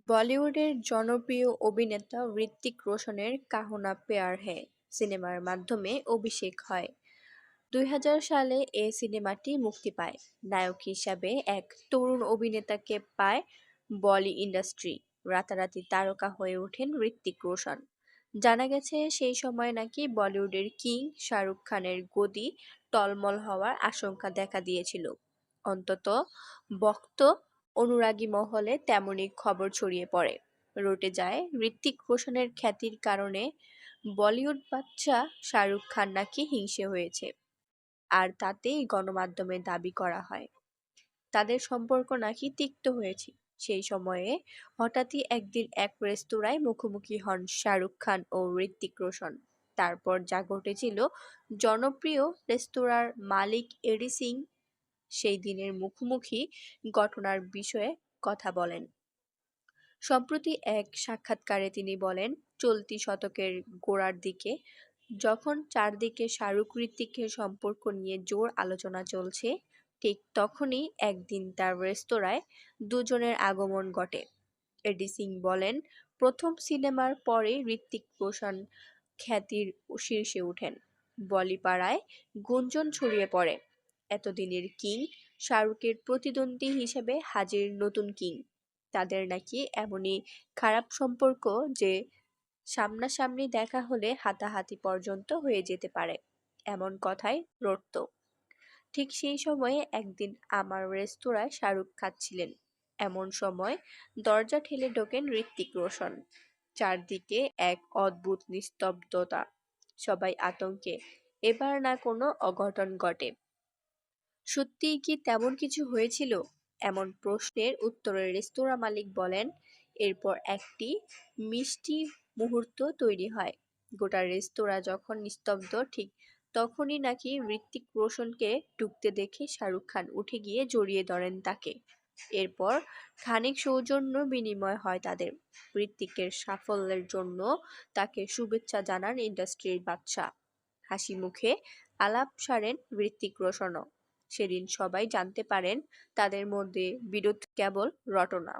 বলিউডের জনপ্রিয় অভিনেতা হৃতিক রোশনের কাহো না প্যার হ্যায় সিনেমার মাধ্যমে অভিষেক হয়। ২০০০ সালে এ সিনেমাটি মুক্তি পায়। নায়ক হিসাবে এক তরুণ অভিনেতাকে পায় বলি ইন্ডাস্ট্রি। রাতারাতি তারকা হয়ে ওঠেন হৃতিক রোশন। জানা গেছে সেই সময় নাকি বলিউডের কিং শাহরুখ খানের গদি টলমল হওয়ার আশঙ্কা দেখা দিয়েছিল। অন্তত ভক্ত অনুরাগী মহলে তেমনই খবর ছড়িয়ে পড়ে। রটে যায় হৃতিক রোশনের খ্যাতির কারণে বলিউড বাদশা শাহরুখ খান নাকি হিংসে হয়েছে। আর তাতেই গণমাধ্যমে দাবি করা হয় তাদের সম্পর্ক নাকি তিক্ত হয়েছে। সেই সময়ে হঠাৎই একদিন এক রেস্তোরাঁয় মুখোমুখি হন শাহরুখ খান ও হৃতিক রোশন। তারপর যা ঘটেছিল, জনপ্রিয় রেস্তোরাঁর মালিক এডি সিং সেই দিনের মুখোমুখি ঘটনার বিষয়ে কথা বলেন। সম্প্রতি এক সাক্ষাৎকারে তিনি বলেন, চলতি শতকের গোড়ার দিকে যখন চারদিকে শাহরুখ হৃতিকের সম্পর্ক নিয়ে জোর আলোচনা চলছে, ঠিক তখনই একদিন তার রেস্তোরাঁয় দুজনের আগমন ঘটে। এডি সিং বলেন, প্রথম সিনেমার পরেই হৃতিক রোশন খ্যাতির শীর্ষে ওঠেন। বলিপাড়ায় গুঞ্জন ছড়িয়ে পড়ে, এতদিনের কিং শাহরুখের প্রতিদ্বন্দ্বী হিসেবে হাজির নতুন কিং। তাদের নাকি এমনই খারাপ সম্পর্ক যে সামনাসামনি দেখা হলে হাতাহাতি পর্যন্ত হয়ে যেতে পারে, এমন কথাই রটত। ঠিক সেই সময়ে একদিন আমার রেস্তোরাঁয় শাহরুখ খাচ্ছিলেন। এমন সময় দরজা ঠেলে ঢোকেন হৃতিক রোশন। চারদিকে এক অদ্ভুত নিস্তব্ধতা, সবাই আতঙ্কে এবার না কোনো অঘটন ঘটে। সত্যিই কি তেমন কিছু হয়েছিল? এমন প্রশ্নের উত্তরে রেস্তোরাঁ মালিক বলেন, এরপর একটি মিষ্টি মুহূর্ত তৈরি হয়। গোটা রেস্তোরাঁ যখন নিস্তব্ধ, ঠিক তখনই নাকি হৃতিক রোশনকে ঢুকতে দেখে শাহরুখ খান উঠে গিয়ে জড়িয়ে ধরেন তাকে। এরপর খানিক সৌজন্য বিনিময় হয় তাদের। হৃতিকের সাফল্যের জন্য তাকে শুভেচ্ছা জানান ইন্ডাস্ট্রির বাদশা। হাসি মুখে আলাপ সারেন হৃতিক রোশনও। সেদিন সবাই জানতে পারেন তাদের মধ্যে বিরোধ কেবল রটনা।